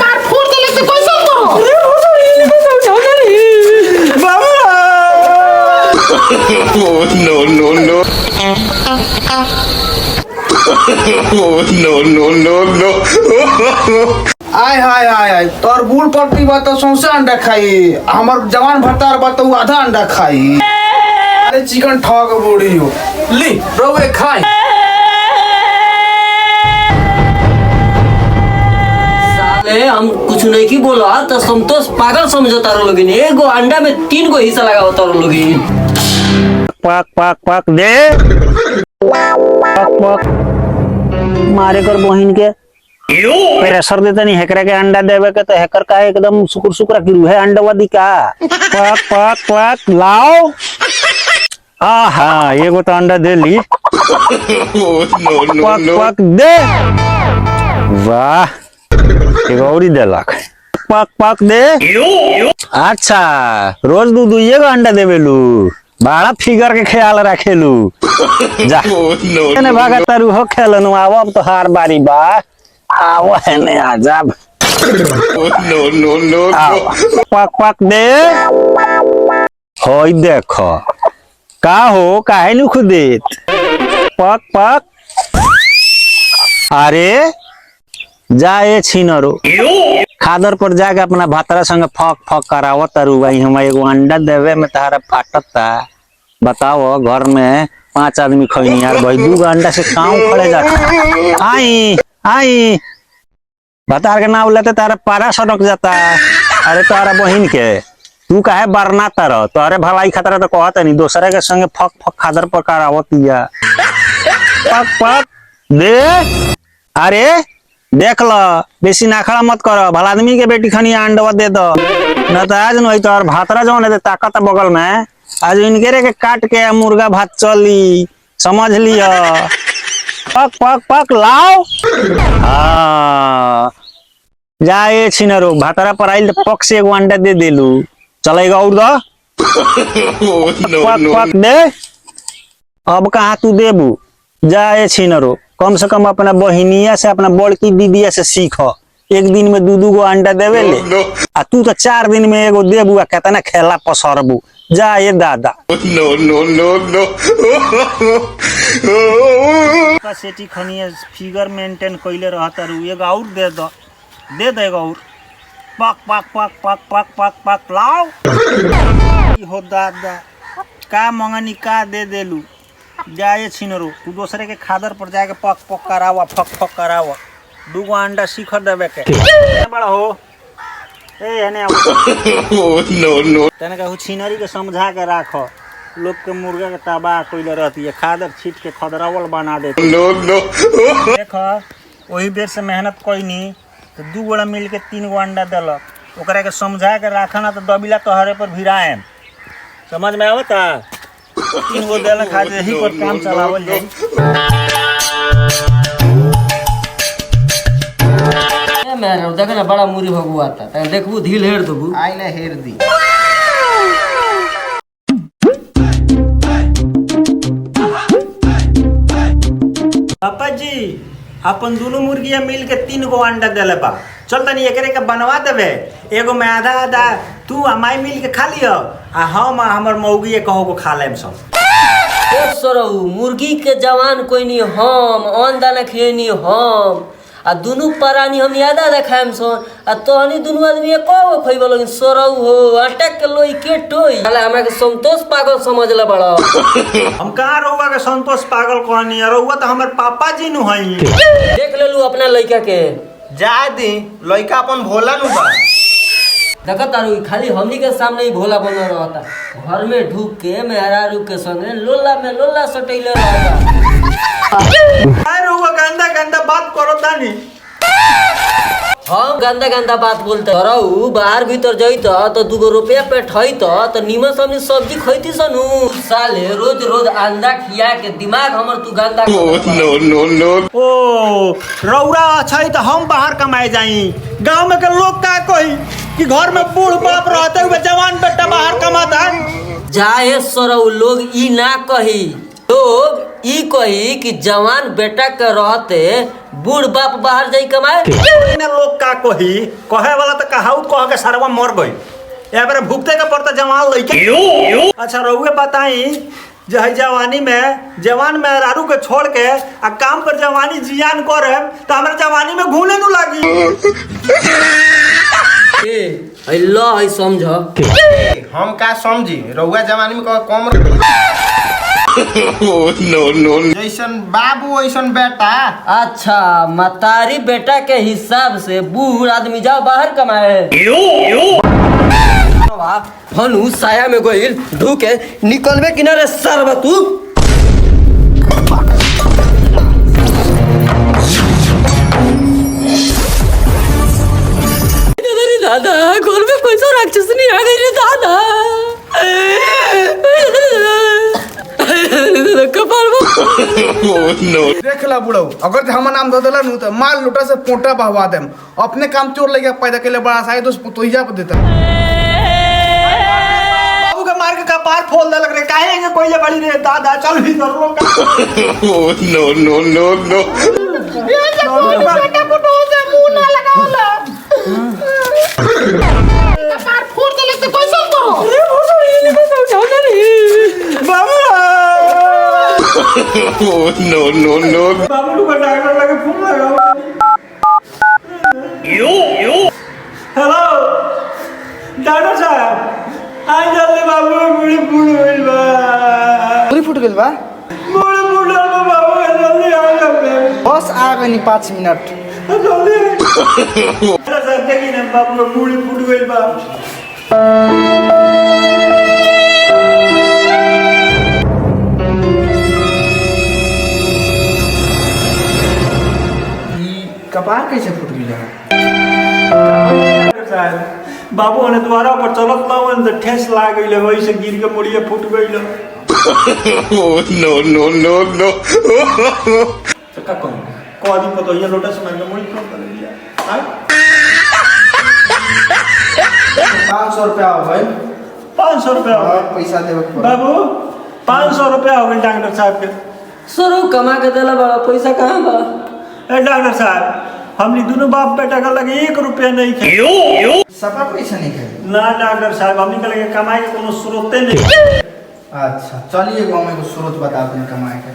तार फोड़ देले से कैसे करो बाबा No, no, no. No. आय हाय हाय हाय तोर बुल पट्टी बा तो सौंसे अंडा खाई हमर जवान भतार बा तो आधा अंडा खाई अरे चिकन ठग बूढ़ी हो ली रोवे खाई साले हम कुछ नहीं की बोला तो संतोष पागल समझो तारो लोगिन एगो अंडा में 3 गो हिस्सा लगाओ तारो लोगिन पक पक पक दे पक पक मारे कर बहिन के प्रेशर देता नहीं हैकर के अंडा देवे के तो हैकर का एकदम सुकुर सुकुरा की रूह है अंडा दी का पक पक पक लाओ आहा एगो तो अंडा दे ली पक पक दे वाह एगो और ही देलक पक पक दे अच्छा रोज दूध एगो अंडा देवेलू बड़ा फिगर के ख्याल रखेलू जा ने भागा तारू हो खेलनु अब तो हार बारी बा आओ है ने आजाब No. पक पक दे होई देखो का हो काहे नु खुदेत पक पक अरे जाए छीनरो खादर पर जाके अपना भातरा संग फक फक करावो तारू भाई हम एगो अंडा देवे में तारा फाटता बताओ घर में 5 आदमी खइनी यार भाई 2 अंडा से काम खड़े जाता आई भतार के नाम लेते तारा पारा सड़क जाता अरे तारा बहिन के तू काहे बरना तार तोरे भलाई खतरा तो कहत नहीं दूसरे के संगे फक फक खादर पर करावतिया पक पक दे अरे देख लो बेसी नाखड़ा मत करो भला आदमी के बेटी खनी अंडवा दे दो न तो आज नहीं तो भातरा जो है ताकत बगल में आज इनके के काट के मुर्गा भात चली समझ लियो पक पक पक लाओ हाँ जाए छिनरो भातरा पर आइल पक से एगो अंडा दे देलू चलेगा और दो पक पक दे अब कहाँ तू देबू जाए छिनरो कम से कम अपना बहिनिया से अपना बड़की दीदिया से सीख एक दिन में 2 गो अंडा देवे ले आ तू तो 4 दिन में एगो देबू आ कहता खेला पसरबू जा ये दादा No. सेठी खनिया फिगर मेंटेन कइले रहता रू एगो और दे दो एगो और पक पक पक पक पक पक पक लाओ हो दादा का मंगनी का दे देलू जाए छिनरो तू दूसरे के खादर पर जाके पक पक करावा फक फक करावा 2 गो अंडा सीख देवे के बड़ा हो ए हने No. तने कहू छिनरी के समझा के राखो लोग के मुर्गा के तबाह कइले रहती है खादर छीट के खदरावल बना देते No. देखो वही बेर से मेहनत कइनी तो 2 गोड़ा मिल के 3 गो अंडा देलक ओकरा के समझा के राखना तो दबिला तोहरे पर भिराएम समझ में आवता 3 गो देलक आज यही पर काम चलावल जाई मेरा देखो ना बड़ा मुरी भगुआ आता त देखबू ढील हेर देबू आई ले हेर दी पापा जी अपन दोनों मुर्गिया मिल के 3 गो अंडा देले बा चल तनी एकरे के बनवा देबे एगो में आधा आधा तू आ माई मिल के खा लियो आ हम आ हमर मौगी कहो को खा लेम सब ओ सरऊ मुर्गी के जवान कोई नहीं हम अंडा न खेनी हम आ दुनु परानी हम यादा देखाम सोन आ तोहनी दुनु आदमी एको खइबो लगिन सरऊ हो अटक के लोई के टोई साला हमरा के संतोष पागल समझला बड़ा हम कहाँ रहुआ के संतोष पागल कहनी रहुआ तो हमर पापा जी नु हई देख लेलू अपना लइका के जाए दी लइका अपन भोला नु बा देखो तारू खाली हमनी के सामने ही भोला बना रहता घर में ढूक के मेहरारू के संगे लोला में लोला सटैले रहता अरे रहुआ गंदा गंदा बात करो तानी हम गंदा गंदा बात बोलते रहू बाहर भीतर जइत तो 2 रुपया पे ठइत तो नीमन सब्जी खैती सनु साले रोज रोज अंडा खिया के दिमाग हमर तू गंदा No. ओ रौरा अच्छा तो हम बाहर कमाए जाई गांव में के लोग का कही कि घर में बूढ़ बाप रहते हुए जवान बेटा बाहर कमाता जाए सरऊ लोग ई ना कही लोग ई कही कि जवान बेटा के रहते बूढ़ बाप बाहर जाई कमाए। ने लोग का कहे वाला तो कहाउत कह के सरवा मर गई। ए बार भुगते के पड़ता जवान लइके। अच्छा रहुए बताई जही जवानी में जवान में रारू के छोड़ के आ काम पर जवानी जियान करे तो हमरा जवानी में घूने नु लागी। ए लो है समझ हम का समझी रउआ जवानी में कम जैसन बाबू वैसन बेटा। अच्छा मतारी बेटा के हिसाब से बूढ़ आदमी जाओ बाहर कमाए। हनु साया में गोइल ढूके निकलबे किनारे सरवा तू। दादा घर में कोई सा राक्षस नहीं आ गई रे दादा। देख ला बुढ़ऊ अगर हम नाम दे देला नु तो माल लुटा से पोटा बहवा देम। अपने काम चोर लगे पैदा के लिए बड़ा साई दोस्त पुतोहिया पे देता। बाबू के मार के कपार फोल दे लग रे काहे के कोई बड़ी रे दादा चल भी जरूर का। No. बेटा फोटो से मुंह ना लगावला कपार फोड़ देले से कैसे करो। बाबू No. बाबू को डॉक्टर लगे फोन लगाओ। हेलो डॉक्टर साहब आज जल्दी बाबू मुड़ी फूट गइल बा। पूरी फुट गेल बा। मुड़ी फूटल बा बाबू जल्दी आ जाओ। बस आ गई 5 मिनट। जल्दी डॉक्टर साहब देखी ना बाबू मुड़ी फूट गइल बा। कपार कैसे फुट गई? बाबू ने द्वारा पर चलत लावन तो ठेस लाग गइल वही से गिर के मुड़िए फूट गइल। No. तो का कहूं कोदी पतो ये लोटा से मांगे मुड़ी फोन कर दिया। हां 500 रुपया हो गई। 500 रुपया और पैसा देवे के पड़ी। बाबू 500 रुपया हो गए डॉक्टर साहब के। सरो कमा के देला बड़ा पैसा कहाँ बा। ए डॉक्टर साहब हमनी दोनों बाप बेटा का लगे 1 रुपया नहीं खे। सफा पैसा नहीं खाए ना डॉक्टर साहब हमनी के लगे कमाई के कोनो स्रोते नहीं। अच्छा चलिए गाँव में कुछ स्रोत बता दें कमाए के।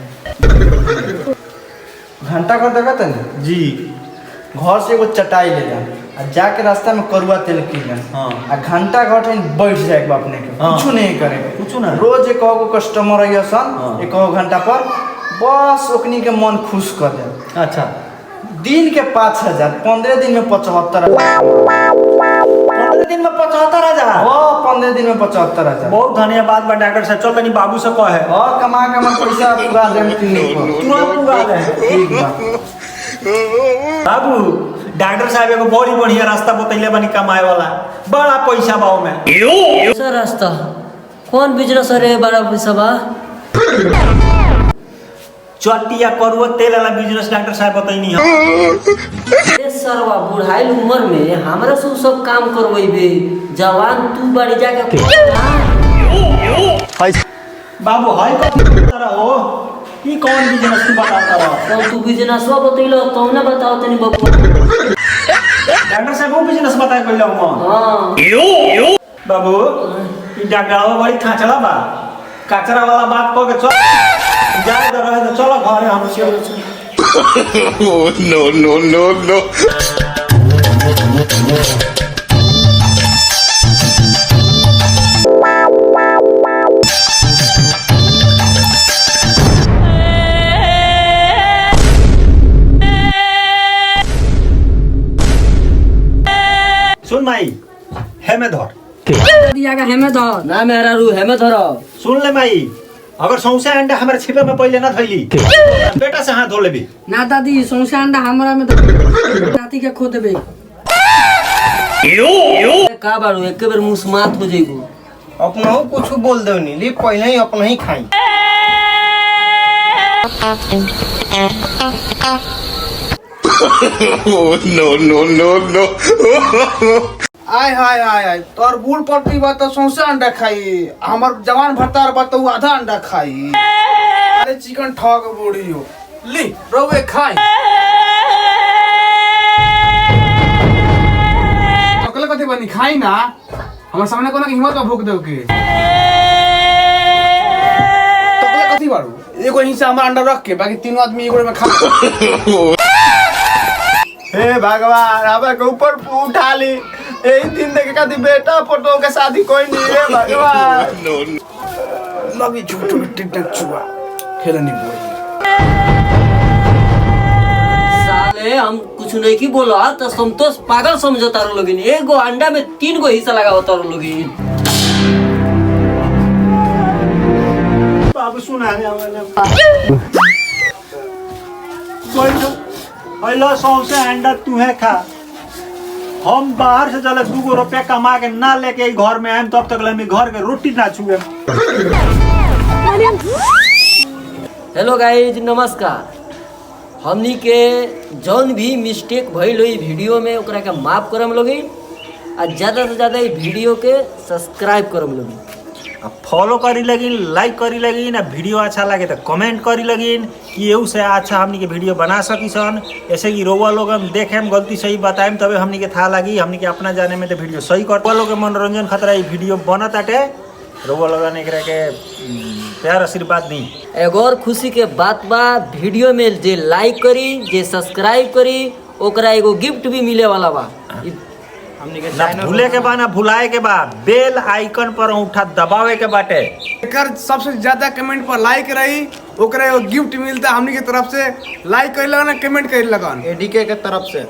घंटा घर देखा था ना जी घर से एगो चटाई ले जा आ जाके रास्ता में करुआ तेल किन हाँ। आ घंटा घर में बैठ जाए अपने के हाँ। कुछ नहीं करेगा कुछ ना रोज एक कस्टमर आई सन हाँ। 1 घंटा पर बस ओकनी के मन खुश कर दे। अच्छा दिन के 5000 15 दिन में 75000 15 दिन में 75000। ओ 15 दिन में 75000 बहुत धन्यवाद बा डॉक्टर साहब। चल तनी बाबू से कहे और कमा पैसा पूरा देम क्लिनिक पर तुरंत पूरा दे। ठीक बा। बाबू डॉक्टर साहब एगो बड़ी बढ़िया रास्ता बतैले बनी कमाए वाला बड़ा पैसा बा में। ऐसा रास्ता कौन बिजनेस है बड़ा पैसा बा। चट्टिया करुआ तेल वाला बिजनेस डॉक्टर साहब बताइनी है। ए सरवा बुढ़ाइल उम्र में हमरा से उ सब काम करवेबे जवान तू बड़ी जाके बाबू हाय का हो ई कौन बिजनेस तू बताता रहो। कौन तू बिजनेस बतैलो तो ना बताओ तनी बबुआ। डॉक्टर साहब वो बिजनेस बताए कइला हम। हां बाबू ई डॉक्टर बड़ी खाचड़ा बा कचरा वाला बात कह के चल जाए तो रहे तो चलो घरे हम से। No. सुन माई है में धर दिया का हेमे धर ना मेरा रू है मैं धरो। सुन ले माई अगर सौंसे अंडा हमारे छिपे में पहले ना धइली बेटा से हाथ धो लेबी। ना दादी सौंसे अंडा हमरा में तो नाती के खो देबे। का बारू एक बेर मुस्मात हो जाइबू। अपना कुछ बोल देवनी ली पहले ही अपना ही खाई। No. आय हाय हाय हाय तोर बूढ़ पट्टी बा तो सौंसे अंडा खाई हमर जवान भरतार बा तो आधा अंडा खाई। अरे चिकन ठग बूढ़ी हो ली रहुए खाई अकल कथी बनी खाई ना हमारे सामने कोना हिम्मत में भूख दो के तो कथी बारू एगो हिस्सा हमारा अंडा रख के बाकी तीनों आदमी एगो में खा हे भगवान अब के ऊपर उठा ली यही दिन देखे कभी बेटा फोटो के शादी कोई नहीं है भगवान लगी झूठो टिकटक चुआ खेलनी बोली साले हम कुछ नहीं की बोला तो संतोष पागल समझो तारो लोगिन एगो अंडा में 3 गो हिस्सा लगाओ तारो लोगिन बाबू सुना है कोई तो पहला सौसे अंडा तुम्हें खा हम बाहर से चले 2 रुपया कमा के ना लेके घर में आए तब तक मैं घर के रोटी ना छुए हेलो गाइज नमस्कार हमनी के जौन भी मिस्टेक भइल होई वीडियो में ओकरा के माफ करम लोगिन आ ज्यादा से ज्यादा वीडियो के सब्सक्राइब करम लोगिन फॉलो करी लगिन लाइक करी लगिन वीडियो अच्छा लगे तो कमेंट करी लगिन कि एहू से अच्छा हमनी के वीडियो बना सकी सन ऐसे कि रोवा लोग हम देखे हम गलती सही बताएम तबे हमनी के था लगी हमनी के अपना जाने में तो वीडियो सही कर लोग के मनोरंजन खतरा ये वीडियो बनत आटे रोवा लोग ने एकरा के प्यार आशीर्वाद दी एगो और खुशी के बात बा वीडियो में जे लाइक करी जे सब्सक्राइब करी ओकरा एगो गिफ्ट भी मिले वाला बा ना भूले के बा ना भुलाए के बा बेल आइकन पर उठा दबावे के बाटे एकर सबसे ज्यादा कमेंट पर लाइक रही ओकरा एगो गिफ्ट मिलता हमनी के तरफ से लाइक कइल लगन कमेंट कइल लगन एडीके के तरफ से